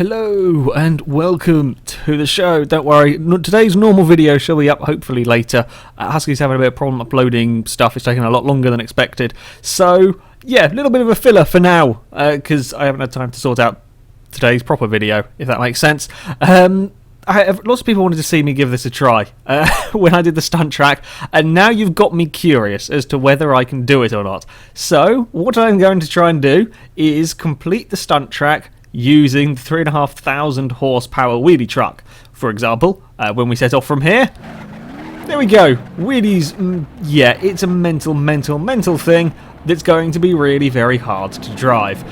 Hello and welcome to the show. Don't worry, today's normal video shall be up hopefully later. Husky's having a bit of problem uploading stuff. It's taking a lot longer than expected. So, yeah, a little bit of a filler for now, because I haven't had time to sort out today's proper video, if that makes sense. Lots of people wanted to see me give this a try when I did the stunt track, and now you've got me curious as to whether I can do it or not. So, what I'm going to try and do is complete the stunt track using the 3,500 horsepower wheelie truck. For example, when we set off from here, there we go. Wheelies, yeah, it's a mental thing that's going to be really very hard to drive.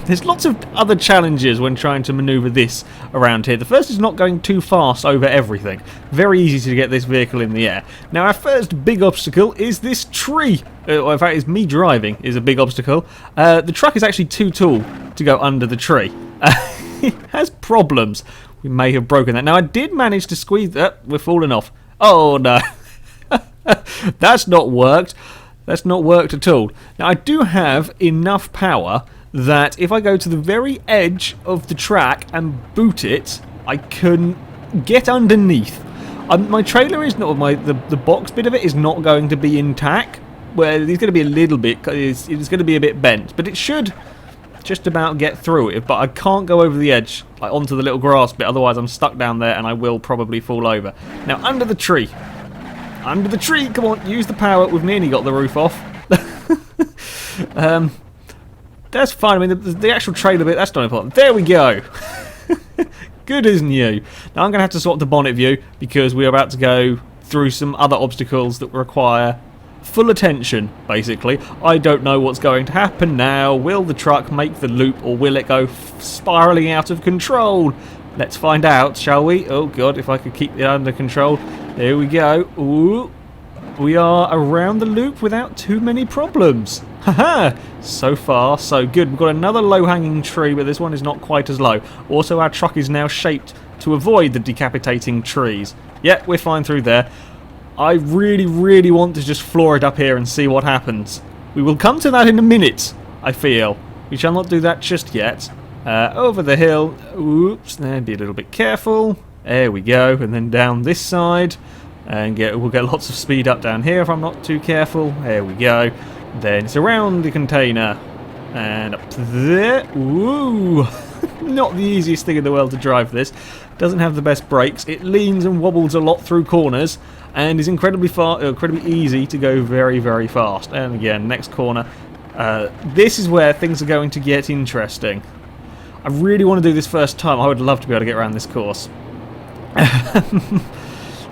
There's lots of other challenges when trying to maneuver this around here. The first is not going too fast over everything. Very easy to get this vehicle in the air. Now our first big obstacle is this tree. In fact, it's me driving is a big obstacle. The truck is actually too tall to go under the tree. It has problems. We may have broken that. Now I did manage to squeeze that. We're falling off. Oh no. That's not worked. That's not worked at all. Now I do have enough power that if I go to the very edge of the track and boot it, I can get underneath. My trailer is not the box bit of it is not going to be intact. Well, it's going to be a little bit. It's going to be a bit bent, but it should just about get through it. But I can't go over the edge, like onto the little grass bit. Otherwise, I'm stuck down there, and I will probably fall over. Now under the tree. Under the tree, come on, use the power. We've nearly got the roof off. That's fine. I mean, the actual trailer bit, that's not important. There we go. Good as new. Now I'm going to have to swap the bonnet view because we're about to go through some other obstacles that require full attention, basically. I don't know what's going to happen now. Will the truck make the loop or will it go spiralling out of control? Let's find out, shall we? Oh god, if I could keep it under control. There we go. Ooh. We are around the loop without too many problems. Haha! So far, so good. We've got another low-hanging tree, but this one is not quite as low. Also, our truck is now shaped to avoid the decapitating trees. Yeah, we're fine through there. I really want to just floor it up here and see what happens. We will come to that in a minute, I feel. We shall not do that just yet. Over the hill. Oops, there, be a little bit careful. There we go. And then down this side. And we'll get lots of speed up down here if I'm not too careful. There we go. Then it's around the container. And up to there. Ooh. Not the easiest thing in the world to drive this. Doesn't have the best brakes. It leans and wobbles a lot through corners. And is incredibly easy to go very fast. And again, next corner. This is where things are going to get interesting. I really want to do this first time. I would love to be able to get around this course.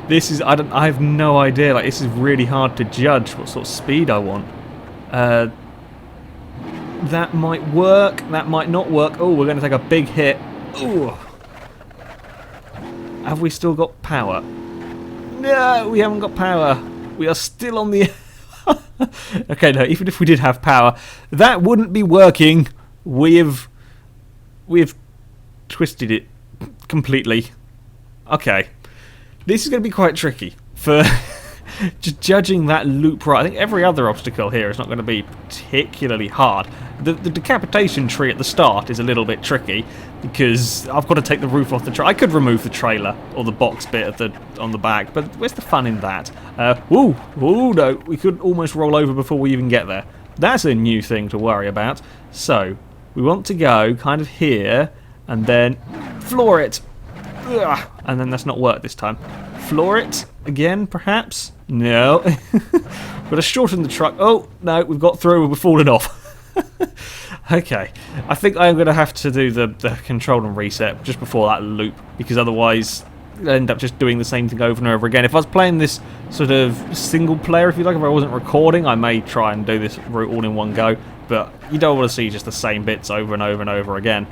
This is I have no idea. Like, this is really hard to judge what sort of speed I want. That might work. That might not work. Oh, we're going to take a big hit. Ooh. Have we still got power? No, we haven't got power. We are still on the. Okay, no. Even if we did have power, that wouldn't be working. We've twisted it completely. Okay. This is going to be quite tricky for just judging that loop right. I think every other obstacle here is not going to be particularly hard. The decapitation tree at the start is a little bit tricky because I've got to take the roof off the trailer. I could remove the trailer or the box bit on the back, but where's the fun in that? Ooh, no, we could almost roll over before we even get there. That's a new thing to worry about. So, we want to go kind of here and then floor it. Ugh. And then that's not worked this time. Floor it again, perhaps? No. Got to shorten the truck. Oh, no, we've got through and we're falling off. Okay. I think I'm going to have to do the control and reset just before that loop, because otherwise I'll end up just doing the same thing over and over again. If I was playing this sort of single player, if you like, if I wasn't recording, I may try and do this route all in one go, but you don't want to see just the same bits over and over and over again.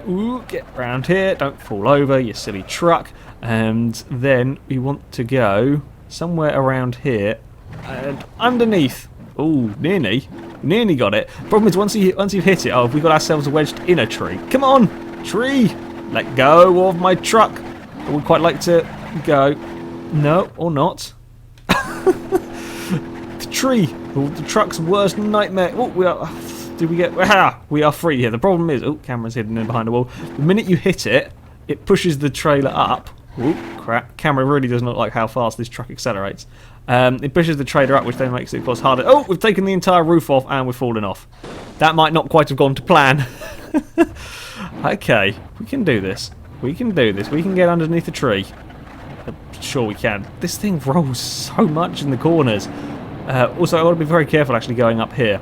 Ooh, get round here, don't fall over, you silly truck. And then we want to go somewhere around here and underneath. Ooh, nearly got it. Problem is, once you've hit it, oh, we got ourselves wedged in a tree. Come on, tree, let go of my truck. I would quite like to go. No, or not. The tree, the truck's worst nightmare. Oh, we are Did we get... Ah, we are free here. The problem is... Oh, camera's hidden in behind the wall. The minute you hit it, it pushes the trailer up. Oh, crap. Camera really does not like how fast this truck accelerates. It pushes the trailer up, which then makes it, of course, harder. Oh, we've taken the entire roof off and we've fallen off. That might not quite have gone to plan. Okay, we can do this. We can do this. We can get underneath the tree. Sure we can. This thing rolls so much in the corners. Also, I've got to be very careful actually going up here.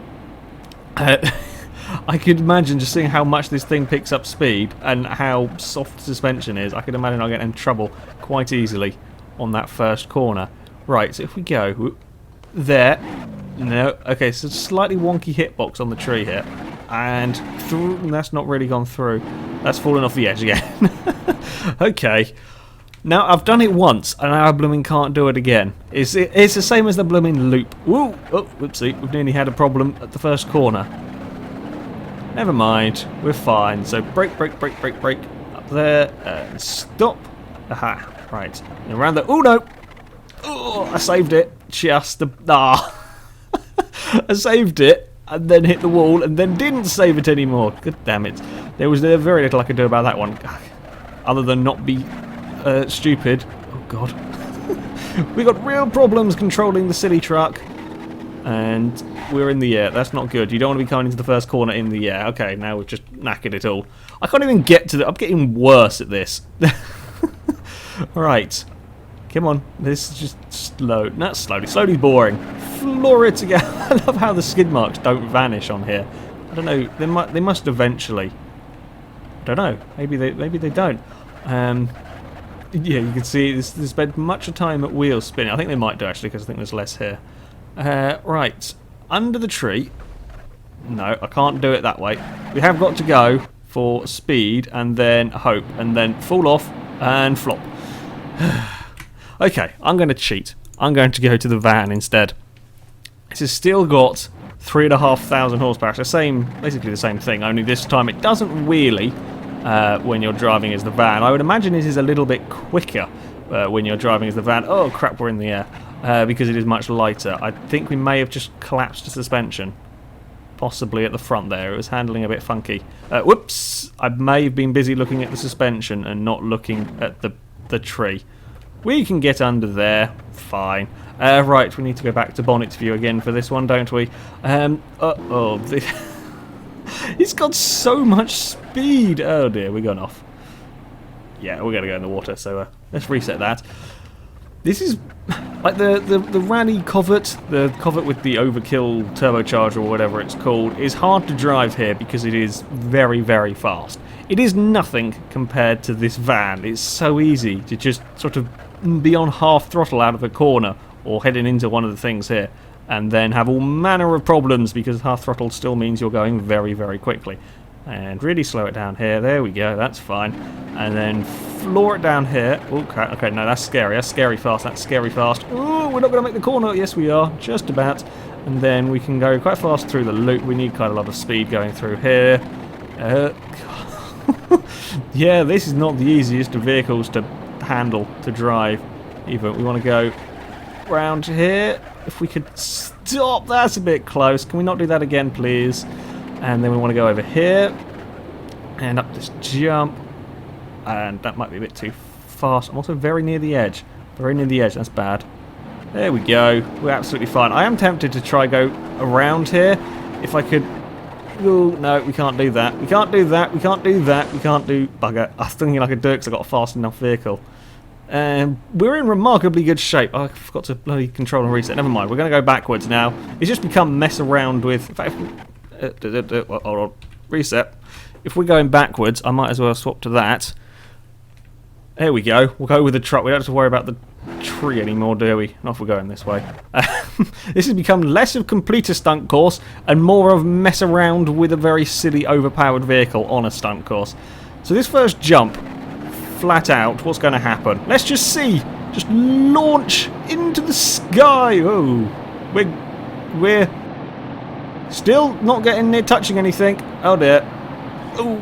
I could imagine just seeing how much this thing picks up speed and how soft suspension is. I could imagine I'll get in trouble quite easily on that first corner. Right, so if we go there, no, okay, so slightly wonky hitbox on the tree here, and that's not really gone through. That's fallen off the edge again. Okay, now I've done it once, and I blooming can't do it again. It's the same as the blooming loop. Woo! Oh, whoopsie, we've nearly had a problem at the first corner. Never mind, we're fine. So brake, brake, brake, brake, brake, up there, and stop. Aha, right, and around the. Oh no! Oh, I saved it. Just I saved it and then hit the wall and then didn't save it anymore. God damn it. There was very little I could do about that one. Other than not be stupid. Oh god. We got real problems controlling the silly truck. And we're in the air. That's not good. You don't want to be coming into the first corner in the air. Okay, now we've just knackered it all. I can't even get to the... I'm getting worse at this. Right. Come on, this is just slow. Not slowly boring. Floor it together. I love how the skid marks don't vanish on here. I don't know. They must eventually. I don't know. Maybe they don't. Yeah, you can see this. They spent much of time at wheel spinning. I think they might do actually because I think there's less here. Right, under the tree. No, I can't do it that way. We have got to go for speed and then hope and then fall off and flop. Okay, I'm going to cheat. I'm going to go to the van instead. This has still got 3,500 horsepower. It's basically the same thing, only this time it doesn't wheelie when you're driving as the van. I would imagine it is a little bit quicker when you're driving as the van. Oh crap, we're in the air. Because it is much lighter. I think we may have just collapsed the suspension. Possibly at the front there. It was handling a bit funky. Whoops! I may have been busy looking at the suspension and not looking at the tree. We can get under there. Fine. Right, we need to go back to bonnet view again for this one, don't we? It's got so much speed. Oh dear, we're going off. Yeah, we're going to go in the water, so let's reset that. This is like the rally covert, the covert with the overkill turbocharger or whatever it's called, is hard to drive here because it is very, very fast. It is nothing compared to this van. It's so easy to just sort of be on half throttle out of a corner or heading into one of the things here and then have all manner of problems because half throttle still means you're going very, very quickly. And really slow it down here. There we go, that's fine. And then floor it down here. Okay, no, that's scary. That's scary fast. That's scary fast. Oh, we're not going to make the corner. Yes, we are. Just about. And then we can go quite fast through the loop. We need quite a lot of speed going through here. Yeah, this is not the easiest of vehicles to handle, to drive. Even we want to go round here. If we could stop, that's a bit close. Can we not do that again, please? And then we want to go over here and up this jump, and that might be a bit too fast. I'm also very near the edge. Very near the edge, that's bad. There we go. We're absolutely fine. I am tempted to try go around here. If I could... Oh, no, we can't do that. We can't do that. We can't do that. We can't do... Bugger. I was thinking I could do it because I've got a fast enough vehicle. We're in remarkably good shape. Oh, I forgot to bloody control and reset. Never mind. We're going to go backwards now. It's just become mess around with... In fact, hold on. Reset. If we're going backwards, I might as well swap to that. There we go. We'll go with the truck. We don't have to worry about the tree anymore, do we? Not if we're going this way. This has become less of complete a stunt course and more of mess around with a very silly, overpowered vehicle on a stunt course. So this first jump, flat out, what's going to happen? Let's just see. Just launch into the sky. Oh, we're still not getting near touching anything. Oh dear. Oh.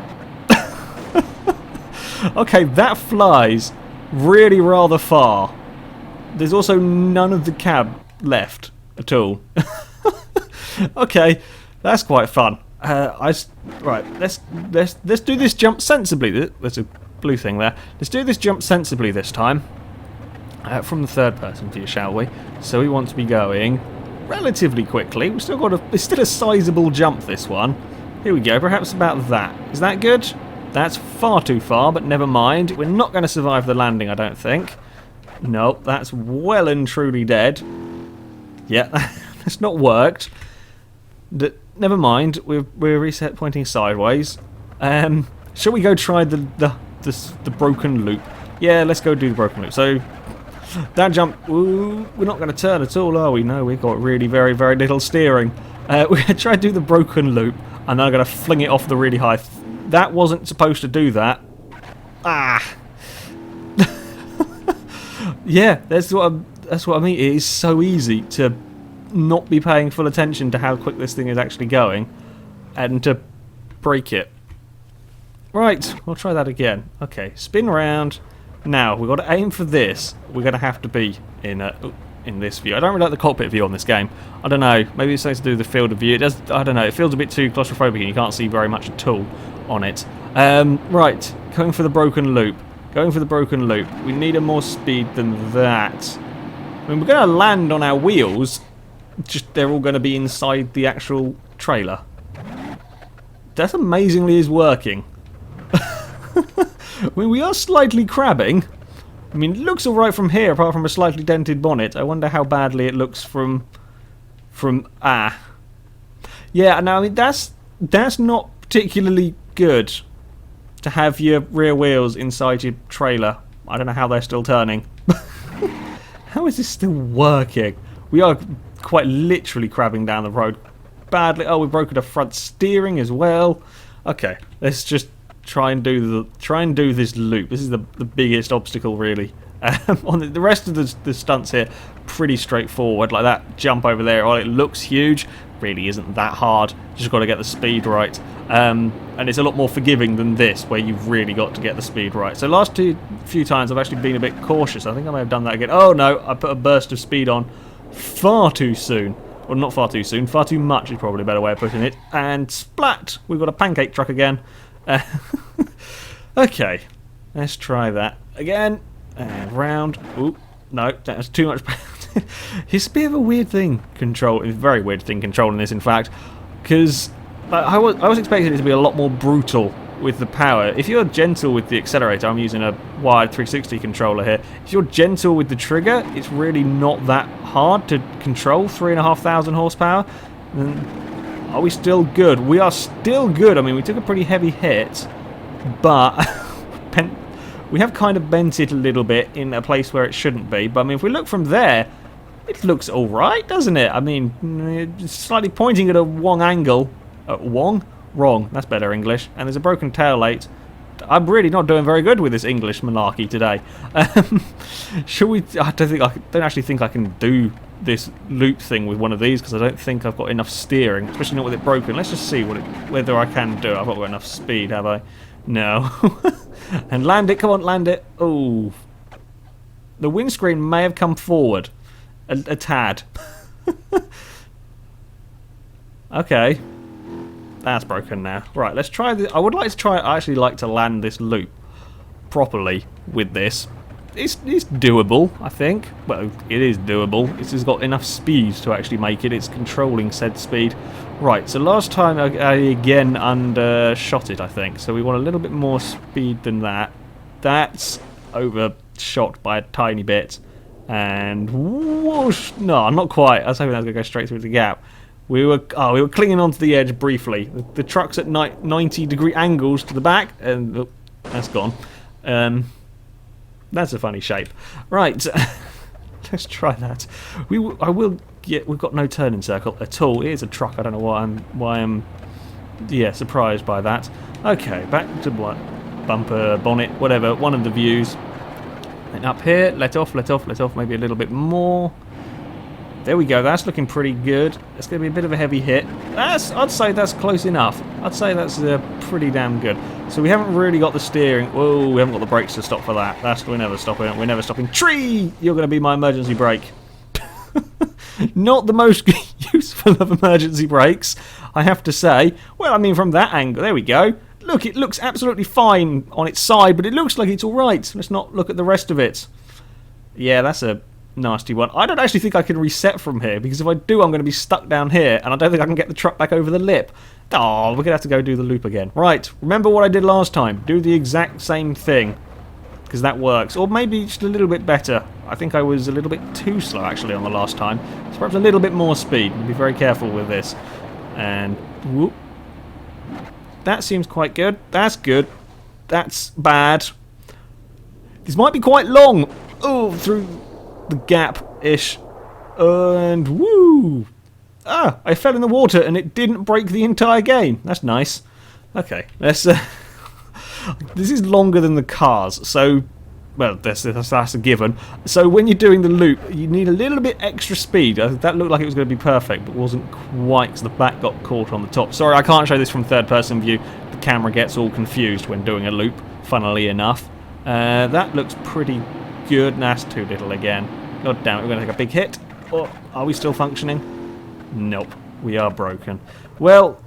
Okay, that flies really rather far. There's also none of the cab left at all. Okay, that's quite fun. Right, let's do this jump sensibly. There's a blue thing there. Let's do this jump sensibly this time. From the third person view, shall we? So we want to be going relatively quickly. We've still got it's still a sizable jump, this one. Here we go, perhaps about that. Is that good? That's far too far, but never mind. We're not going to survive the landing, I don't think. No, that's well and truly dead. Yeah, that's not worked. Never mind, we're reset pointing sideways. Shall we go try the broken loop? Yeah, let's go do the broken loop. So, that jump, ooh, we're not going to turn at all, are we? No, we've got really very, very little steering. We're going to try to do the broken loop, and then I'm going to fling it off the really high. That wasn't supposed to do that. Ah! Yeah, that's what I mean. It is so easy to not be paying full attention to how quick this thing is actually going, and to break it. Right, we'll try that again. Okay, spin around. Now, we've got to aim for this. We're going to have to be in this view. I don't really like the cockpit view on this game. I don't know. Maybe it's something to do with the field of view. It does. I don't know. It feels a bit too claustrophobic and you can't see very much at all on it. Right, going for the broken loop. Going for the broken loop. We need a more speed than that. I mean, we're going to land on our wheels. Just they're all going to be inside the actual trailer. That amazingly is working. I mean, we are slightly crabbing. I mean, it looks alright from here, apart from a slightly dented bonnet. I wonder how badly it looks from Yeah, no, I mean, that's not particularly good to have your rear wheels inside your trailer. I don't know how they're still turning. How is this still working? We are quite literally crabbing down the road badly. Oh, we've broken the front steering as well. Okay, let's just try and do this loop. This is the biggest obstacle, really. On the rest of the stunts here, pretty straightforward. Like that jump over there, oh, it looks huge. Really isn't that hard. Just got to get the speed right. And it's a lot more forgiving than this, where you've really got to get the speed right. So last few times I've actually been a bit cautious. I think I may have done that again. Oh no, I put a burst of speed on far too soon. Well, not far too soon. Far too much is probably a better way of putting it. And splat! We've got a pancake truck again. Okay, let's try that again. And round. Ooh, no, that's too much. It's a bit of a weird thing. It's a very weird thing controlling this, in fact, because I was expecting it to be a lot more brutal with the power. If you're gentle with the accelerator, I'm using a wired 360 controller here. If you're gentle with the trigger, it's really not that hard to control. 3,500 horsepower. Are we still good? We are still good. I mean, we took a pretty heavy hit, but we have kind of bent it a little bit in a place where it shouldn't be. But I mean, if we look from there, it looks all right, doesn't it? I mean, it's slightly pointing at a wrong angle. Wrong. That's better English. And there's a broken tail light. I'm really not doing very good with this English malarkey today. Should we? I don't actually think I can do this loop thing with one of these, because I don't think I've got enough steering, especially not with it broken. Let's just see whether I can do it. I've not got enough speed, have I? No. And land it. Come on, land it. Oh, the windscreen may have come forward a tad. Okay. That's broken now. Right, let's try this. I would like to try. I actually like to land this loop properly with this. It's doable, I think. Well, it is doable. It's just got enough speed to actually make it. It's controlling said speed. Right, so last time I again undershot it, I think. So we want a little bit more speed than that. That's overshot by a tiny bit. And whoosh! No, not quite. I was hoping that was going to go straight through the gap. We were clinging onto the edge briefly. The truck's at 90-degree angles to the back, and oh, that's gone. That's a funny shape. Right, let's try that. We've got no turning circle at all. It is a truck. I don't know why I'm surprised by that. Okay, back to bumper, bonnet, whatever. One of the views. And up here, let off, maybe a little bit more. There we go, that's looking pretty good. It's going to be a bit of a heavy hit. I'd say that's close enough. I'd say that's pretty damn good. So we haven't really got the steering. Whoa, we haven't got the brakes to stop for that. We're never stopping. We're never stopping. Tree! You're going to be my emergency brake. Not the most useful of emergency brakes. I have to say. Well, I mean, from that angle, there we go. Look, it looks absolutely fine on its side, but it looks like it's alright. Let's not look at the rest of it. Yeah, that's a nasty one. I don't actually think I can reset from here, because if I do, I'm going to be stuck down here, and I don't think I can get the truck back over the lip. Oh, we're going to have to go do the loop again. Right, remember what I did last time. Do the exact same thing, because that works. Or maybe just a little bit better. I think I was a little bit too slow, actually, on the last time. So perhaps a little bit more speed. Be very careful with this. And whoop. That seems quite good. That's good. That's bad. This might be quite long. Oh, through the gap-ish. And woo! Ah, I fell in the water and it didn't break the entire game. That's nice. Okay, let's... this is longer than the cars, so... Well, that's a given. So when you're doing the loop, you need a little bit extra speed. That looked like it was going to be perfect, but wasn't quite, because the back got caught on the top. Sorry, I can't show this from third-person view. The camera gets all confused when doing a loop, funnily enough. That looks pretty good. That's too little again. God damn it, we're going to take a big hit. Oh, are we still functioning? Nope, we are broken. Well,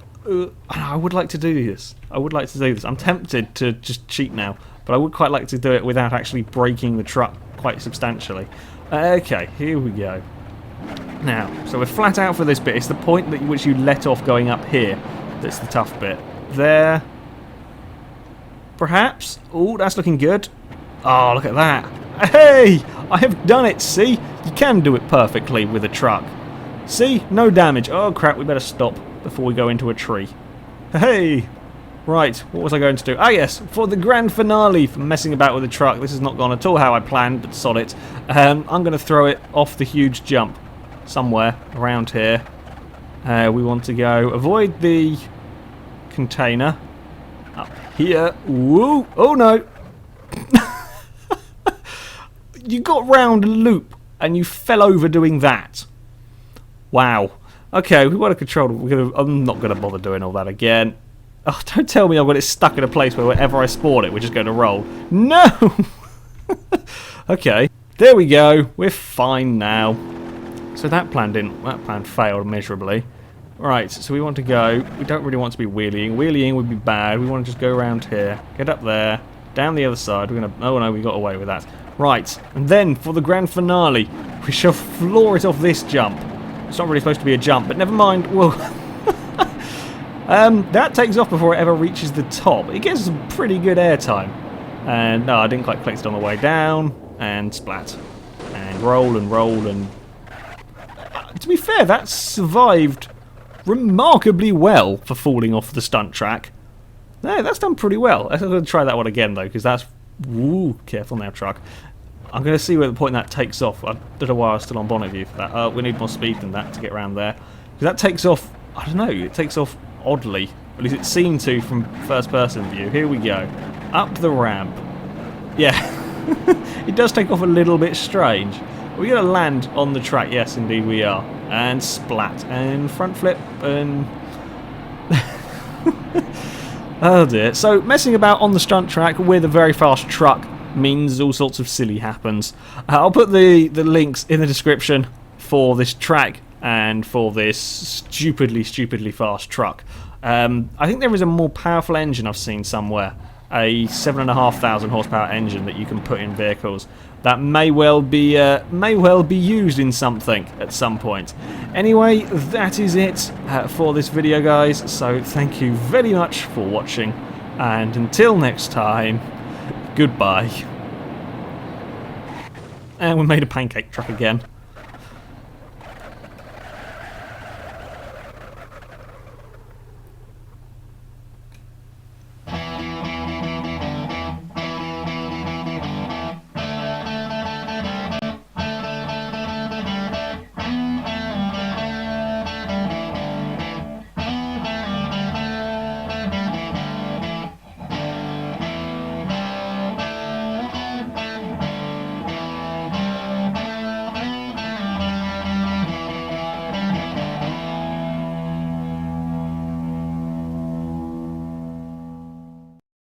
I would like to do this. I would like to do this. I'm tempted to just cheat now, but I would quite like to do it without actually breaking the truck quite substantially. Okay, here we go. Now, so we're flat out for this bit. It's the point at which you let off going up here that's the tough bit. There. Perhaps. Oh, that's looking good. Oh, look at that. Hey! I have done it, see? You can do it perfectly with a truck. See? No damage. Oh, crap, we better stop before we go into a tree. Hey! Right, what was I going to do? Ah, yes, for the grand finale for messing about with the truck. This has not gone at all how I planned, but sod it. I'm going to throw it off the huge jump somewhere around here. We want to go avoid the container. Up here. Woo! Oh, no! You got round a loop and you fell over doing that. Wow. Okay, we want to control it. I'm not going to bother doing all that again. Oh, don't tell me I've got it stuck in a place where wherever I spawn it, we're just going to roll. No! Okay, there we go. We're fine now. So that plan failed miserably. Right, so we want to go. We don't really want to be wheeling. Wheeling would be bad. We want to just go around here. Get up there. Down the other side. We're going to... Oh, no, we got away with that. Right, and then for the grand finale, we shall floor it off this jump. It's not really supposed to be a jump, but never mind. Well... that takes off before it ever reaches the top. It gets some pretty good airtime. And no, I didn't quite collect it on the way down. And splat. And roll and roll and... to be fair, that survived remarkably well for falling off the stunt track. No, that's done pretty well. I'm going to try that one again, though, because that's... Woo, careful now, truck. I'm going to see where the point that takes off. I don't know why I was still on bonnet view for that. We need more speed than that to get around there. Because that takes off... I don't know, it takes off oddly. At least it seemed to from first-person view. Here we go. Up the ramp. Yeah. It does take off a little bit strange. We're going to land on the track. Yes, indeed we are. And splat. And front flip. And... oh dear. So, messing about on the stunt track with a very fast truck means all sorts of silly happens. I'll put the links in the description for this track and for this stupidly fast truck. I think there is a more powerful engine I've seen somewhere, a 7,500 horsepower engine that you can put in vehicles that may well be used in something at some point. Anyway, that is it for this video, guys. So thank you very much for watching, and until next time, goodbye. And we made a pancake truck again.